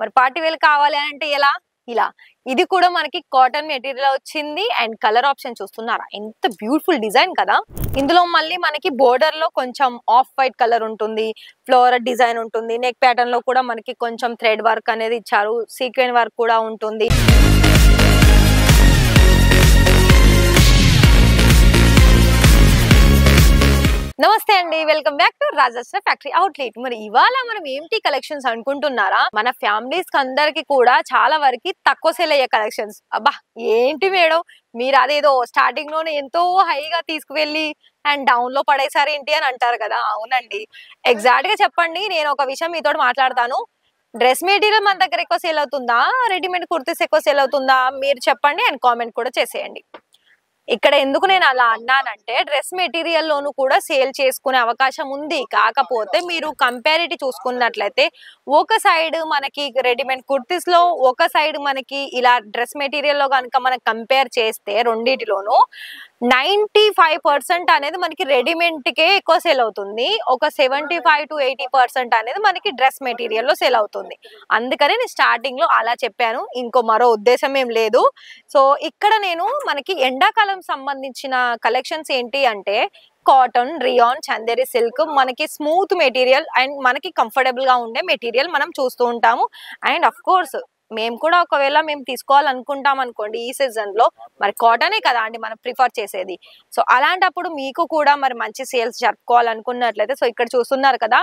మరి party wear కావాలి అంటే ఎలా? ఇలా. ఇది కూడా మనకి కాటన్ మెటీరియల్ వచ్చింది అండ్ కలర్ ఆప్షన్ చూస్తున్నారా? ఎంత బ్యూటిఫుల్ డిజైన్ కదా! ఇందులో మళ్ళీ మనకి బోర్డర్ లో కొంచెం ఆఫ్ వైట్ కలర్ ఉంటుంది, ఫ్లోరల్ డిజైన్ ఉంటుంది, నెక్ ప్యాటర్న్ లో కూడా మనకి కొంచెం థ్రెడ్ వర్క్ అనేది ఇచ్చారు, సీక్వెన్ వర్క్ కూడా ఉంటుంది. నమస్తే అండి, welcome back to Rajashree factory outlet. మరి ఇవాళ మనం ఏంటి కలెక్షన్స్ అనుకుంటున్నారా? మన ఫ్యామిలీస్ అందరికి కూడా చాలా వరకు తక్కువ సేల్ అయ్యే కలెక్షన్స్. అబ్బా ఏంటి మేడం మీరు అదేదో స్టార్టింగ్ లోనే ఎంతో హైగా తీసుకువెళ్ళి అండ్ డౌన్ లో పడేసారు ఏంటి అని అంటారు కదా. అవునండి, ఎగ్జాక్ట్ గా చెప్పండి. నేను ఒక విషయం మీతో మాట్లాడతాను. డ్రెస్ మెటీరియల్ మన దగ్గర ఎక్కువ సేల్ అవుతుందా, రెడీమేడ్ కుర్తీస్ ఎక్కువ సేల్ అవుతుందా? మీరు చెప్పండి అండ్ కామెంట్ కూడా చేసేయండి. ఇక్కడ ఎందుకు నేను అలా అన్నానంటే, డ్రెస్ మెటీరియల్ లోను కూడా సేల్ చేసుకునే అవకాశం ఉంది. కాకపోతే మీరు కంపారిటీ చూసుకున్నట్లయితే ఒక సైడ్ మనకి రెడీమేడ్ కుర్తీస్ లో, ఒక సైడ్ మనకి ఇలా డ్రెస్ మెటీరియల్ లో కనుక మనం కంపేర్ చేస్తే రెండిటిలోను 95% అనేది మనకి రెడీమేడ్ కే ఎక్కువ సేల్ అవుతుంది. ఒక 75 to 80% అనేది మనకి డ్రెస్ మెటీరియల్ లో సేల్ అవుతుంది. అందుకని నేను స్టార్టింగ్ లో అలా చెప్పాను, ఇంకో మరో ఉద్దేశం ఏం లేదు. సో ఇక్కడ నేను మనకి ఎండాకాలం సంబంధించిన కలెక్షన్స్ ఏంటి అంటే కాటన్, రియాన్, చందేరి సిల్క్, మనకి స్మూత్ మెటీరియల్ అండ్ మనకి కంఫర్టబుల్ గా ఉండే మెటీరియల్ మనం చూస్తూ ఉంటాము. అండ్ అఫ్ కోర్స్ మేము కూడా ఒకవేళ మేము తీసుకోవాలనుకుంటాం అనుకోండి ఈ సీజన్ లో, మరి కాటనే కదా అండి మనం ప్రిఫర్ చేసేది. సో అలాంటప్పుడు మీకు కూడా మరి మంచి సేల్స్ జరుపుకోవాలనుకున్నట్లయితే, సో ఇక్కడ చూస్తున్నారు కదా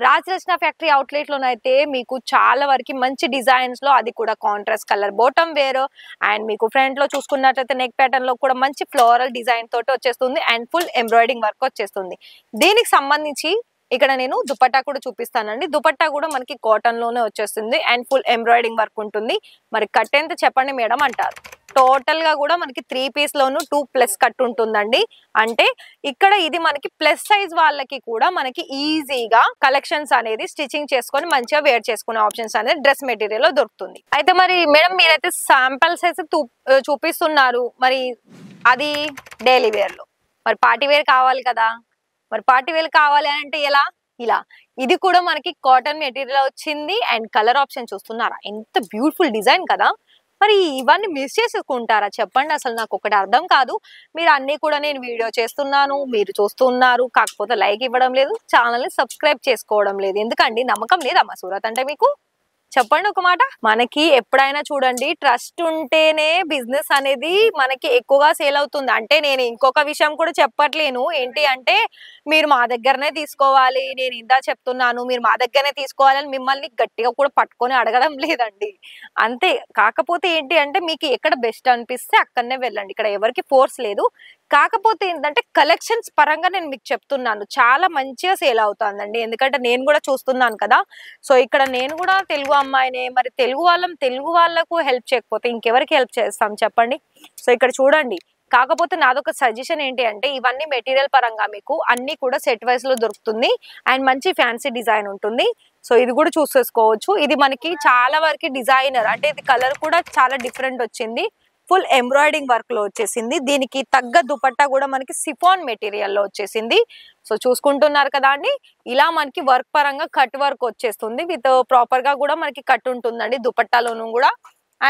రాజరత్న ఫ్యాక్టరీ అవుట్లెట్ లోనైతే మీకు చాలా వరకు మంచి డిజైన్స్ లో, అది కూడా contrast colour bottom wear and మీకు ఫ్రంట్ లో చూసుకున్నట్లయితే నెక్ ప్యాటర్న్ లో కూడా మంచి ఫ్లోరల్ డిజైన్ తోటి వచ్చేస్తుంది అండ్ ఫుల్ ఎంబ్రాయిడింగ్ వర్క్ వచ్చేస్తుంది. దీనికి సంబంధించి ఇక్కడ నేను దుపట్టా కూడా చూపిస్తానండి. దుపట్టా కూడా మనకి కాటన్ లోనే వచ్చేస్తుంది అండ్ ఫుల్ ఎంబ్రాయిడింగ్ వర్క్ ఉంటుంది. మరి కట్ ఎంత చెప్పండి మేడం అంటారు. టోటల్ గా కూడా మనకి 3 పీస్ లోను 2+ కట్ ఉంటుందండి. అంటే ఇక్కడ ఇది మనకి ప్లస్ సైజ్ వాళ్ళకి కూడా మనకి ఈజీగా కలెక్షన్స్ అనేది స్టిచ్చింగ్ చేసుకొని మంచిగా వేర్ చేసుకునే ఆప్షన్స్ అనేది డ్రెస్ మెటీరియల్ లో దొరుకుతుంది. అయితే మరి మేడం మీరైతే శాంపిల్స్ అయితే చూపిస్తున్నారు, మరి అది డైలీ వేర్ లో, మరి పార్టీ వేర్ కావాలి కదా. మరి పార్టీ వేర్ కావాలి అంటే ఎలా? ఇలా. ఇది కూడా మనకి కాటన్ మెటీరియల్ వచ్చింది అండ్ కలర్ ఆప్షన్ చూస్తున్నారా? ఎంత బ్యూటిఫుల్ డిజైన్ కదా. మరి ఇవన్నీ మిస్ చేసుకుంటారా చెప్పండి? అసలు నాకు ఒకటి అర్థం కాదు. మీరు అన్ని కూడా నేను వీడియో చేస్తున్నాను, మీరు చూస్తున్నారు, కాకపోతే లైక్ ఇవ్వడం లేదు, ఛానల్ ని సబ్స్క్రైబ్ చేసుకోవడం లేదు. ఎందుకండి? నమ్మకం లేదా మా సూరత్ అంటే మీకు? చెప్పండి ఒక మాట. మనకి ఎప్పుడైనా చూడండి, ట్రస్ట్ ఉంటేనే బిజినెస్ అనేది మనకి ఎక్కువగా సేల్ అవుతుంది. అంటే నేను ఇంకొక విషయం కూడా చెప్పట్లేను, ఏంటి అంటే మీరు మా దగ్గరనే తీసుకోవాలి, నేను ఇందా చెప్తున్నాను మీరు మా దగ్గరనే తీసుకోవాలని మిమ్మల్ని గట్టిగా కూడా పట్టుకొని అడగడం లేదండి. అంతే. కాకపోతే ఏంటి అంటే మీకు ఎక్కడ బెస్ట్ అనిపిస్తే అక్కడనే వెళ్ళండి, ఇక్కడ ఎవరికి ఫోర్స్ లేదు. కాకపోతే ఏంటంటే కలెక్షన్స్ పరంగా నేను మీకు చెప్తున్నాను, చాలా మంచిగా సేల్ అవుతుందండి. ఎందుకంటే నేను కూడా చూస్తున్నాను కదా. సో ఇక్కడ నేను కూడా తెలుగు అమ్మాయినే, మరి తెలుగు వాళ్ళకు హెల్ప్ చేయకపోతే ఇంకెవరికి హెల్ప్ చేస్తాం చెప్పండి. సో ఇక్కడ చూడండి, కాకపోతే నాదొక సజెషన్ ఏంటి అంటే ఇవన్నీ మెటీరియల్ పరంగా మీకు అన్ని కూడా సెట్ వైస్ లో దొరుకుతుంది అండ్ మంచి ఫ్యాన్సీ డిజైన్ ఉంటుంది. సో ఇది కూడా చూసేసుకోవచ్చు. ఇది మనకి చాలా వరకు డిజైనర్, అంటే ఇది కలర్ కూడా చాలా డిఫరెంట్ వచ్చింది, ఫుల్ ఎంబ్రాయిడింగ్ వర్క్ లో వచ్చేసింది. దీనికి తగ్గ దుపట్టా కూడా మనకి సిఫాన్ మెటీరియల్ లో వచ్చేసింది. సో చూసుకుంటున్నారు కదా అండి, ఇలా మనకి వర్క్ పరంగా కట్ వర్క్ వచ్చేస్తుంది, విత్ ప్రాపర్ గా కూడా మనకి కట్ ఉంటుందండి దుపట్టాలోను కూడా.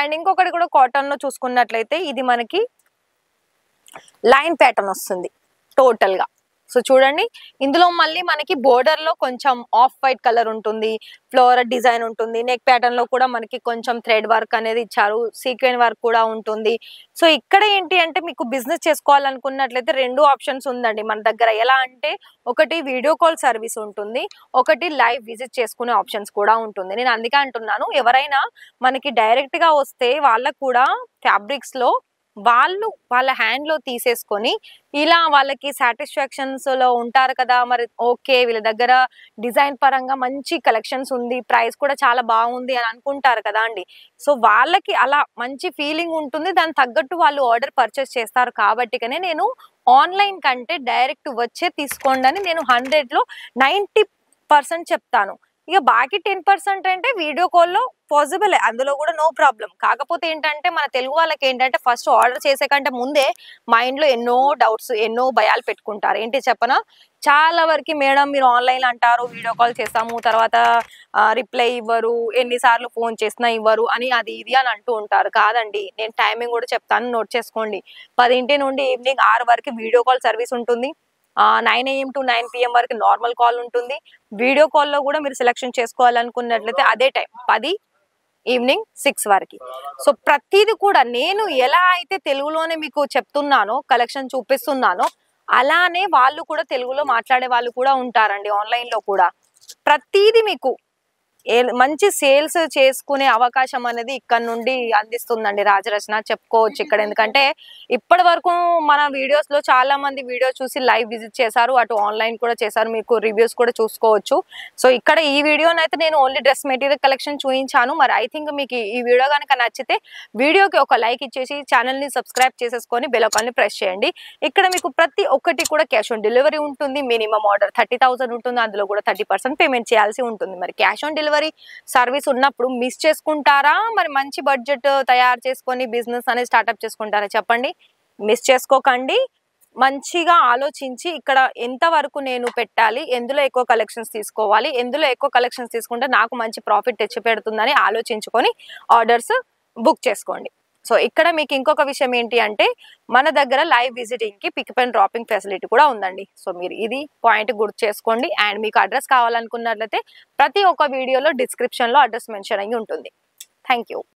అండ్ ఇంకొకటి కూడా కాటన్ లో చూసుకున్నట్లయితే ఇది మనకి లైన్ ప్యాటర్న్ వస్తుంది టోటల్ గా. సో చూడండి, ఇందులో మళ్ళీ మనకి బోర్డర్ లో కొంచెం ఆఫ్ వైట్ కలర్ ఉంటుంది, ఫ్లోరల్ డిజైన్ ఉంటుంది, నెక్ ప్యాటర్న్ లో కూడా మనకి కొంచెం థ్రెడ్ వర్క్ అనేది ఇచ్చారు, సీక్వెన్ వర్క్ కూడా ఉంటుంది. సో ఇక్కడ ఏంటి అంటే మీకు బిజినెస్ చేసుకోవాలనుకున్నట్లయితే 2 ఆప్షన్స్ ఉందండి మన దగ్గర. ఎలా అంటే ఒకటి వీడియో కాల్ సర్వీస్ ఉంటుంది, ఒకటి లైవ్ విజిట్ చేసుకునే ఆప్షన్స్ కూడా ఉంటుంది. నేను అందుకే అంటున్నాను, ఎవరైనా మనకి డైరెక్ట్ గా వస్తే వాళ్ళకు కూడా ఫ్యాబ్రిక్స్ లో వాళ్ళు వాళ్ళ హ్యాండ్ లో తీసేసుకొని ఇలా వాళ్ళకి సాటిస్ఫాక్షన్స్ లో ఉంటారు కదా. మరి ఓకే వీళ్ళ దగ్గర డిజైన్ పరంగా మంచి కలెక్షన్స్ ఉంది, ప్రైస్ కూడా చాలా బాగుంది అని అనుకుంటారు కదా అండి. సో వాళ్ళకి అలా మంచి ఫీలింగ్ ఉంటుంది, దానికి తగ్గట్టు వాళ్ళు ఆర్డర్ పర్చేస్ చేస్తారు. కాబట్టి నేను ఆన్లైన్ కంటే డైరెక్ట్ వచ్చే తీసుకోండి అని నేను 100లో 90% చెప్తాను. ఇక బాకీ 10% అంటే వీడియో కాల్లో పాసిబుల్, అందులో కూడా నో ప్రాబ్లం. కాకపోతే ఏంటంటే మన తెలుగు వాళ్ళకి ఏంటంటే ఫస్ట్ ఆర్డర్ చేసే కంటే ముందే మైండ్ లో ఎన్నో డౌట్స్, ఎన్నో భయాలు పెట్టుకుంటారు. ఏంటి చెప్పనా, చాలా వరకు మేడం మీరు ఆన్లైన్ అంటారు, వీడియో కాల్ చేస్తాము, తర్వాత రిప్లై ఇవ్వరు, ఎన్నిసార్లు ఫోన్ చేసినా ఇవ్వరు అని అది ఇది అని అంటూ ఉంటారు. కాదండి, నేను టైమింగ్ కూడా చెప్తాను, నోట్ చేసుకోండి. 10 నుండి ఈవినింగ్ 6 వరకు వీడియో కాల్ సర్వీస్ ఉంటుంది. 9 AM to 9 PM వరకు నార్మల్ కాల్ ఉంటుంది. వీడియో కాల్లో కూడా మీరు సెలెక్షన్ చేసుకోవాలనుకున్నట్లయితే అదే టైం 10 ఈవినింగ్ 6 వరకు. సో ప్రతిది కూడా నేను ఎలా అయితే తెలుగులోనే మీకు చెప్తున్నానో, కలెక్షన్ చూపిస్తున్నానో, అలానే వాళ్ళు కూడా తెలుగులో మాట్లాడే వాళ్ళు కూడా ఉంటారండి ఆన్లైన్ లో కూడా. ప్రతిదీ మీకు మంచి సేల్స్ చేసుకునే అవకాశం అనేది ఇక్కడ నుండి అందిస్తుందండి రాజరచన, చెప్పుకోవచ్చు ఇక్కడ. ఎందుకంటే ఇప్పటి వరకు మన వీడియోస్ లో చాలా మంది వీడియో చూసి లైవ్ విజిట్ చేశారు, అటు ఆన్లైన్ కూడా చేశారు, మీకు రివ్యూస్ కూడా చూసుకోవచ్చు. సో ఇక్కడ ఈ వీడియోనైతే నేను ఓన్లీ డ్రెస్ మెటీరియల్ కలెక్షన్ చూపించాను. మరి ఐ థింక్ మీకు ఈ వీడియో కనుక నచ్చితే వీడియోకి ఒక లైక్ ఇచ్చేసి ఛానల్ ని సబ్స్క్రైబ్ చేసేసుకొని బెల్ ఐకాన్ ని ప్రెస్ చేయండి. ఇక్కడ మీకు ప్రతి ఒక్కటి కూడా క్యాష్ ఆన్ డెలివరీ ఉంటుంది. మినిమం ఆర్డర్ 30,000 ఉంటుంది, అందులో కూడా 30% పేమెంట్ చేయాల్సి ఉంటుంది. మరి క్యాష్ ఆన్ డెలివరీ సర్వీస్ ఉన్నప్పుడు మిస్ చేసుకుంటారా, మరి మంచి బడ్జెట్ తయారు చేసుకొని బిజినెస్ అనేది స్టార్ట్అప్ చేసుకుంటారా చెప్పండి? మిస్ చేసుకోకండి. మంచిగా ఆలోచించి ఇక్కడ ఎంత వరకు నేను పెట్టాలి, ఎందులో ఎక్కువ కలెక్షన్స్ తీసుకోవాలి, ఎందులో ఎక్కువ కలెక్షన్స్ తీసుకుంటే నాకు మంచి ప్రాఫిట్ తెచ్చి పెడుతుందని ఆలోచించుకొని ఆర్డర్స్ బుక్ చేసుకోండి. సో ఇక్కడ మీకు ఇంకొక విషయం ఏంటి అంటే మన దగ్గర లైవ్ విజిటింగ్ కి పికప్ అండ్ డ్రాపింగ్ ఫెసిలిటీ కూడా ఉందండి. సో మీరు ఇది పాయింట్ గుర్తు చేసుకోండి. అండ్ మీకు అడ్రస్ కావాలనుకున్నట్లయితే ప్రతి ఒక్క వీడియోలో డిస్క్రిప్షన్ లో అడ్రస్ మెన్షన్ అయ్యి ఉంటుంది. Thank you.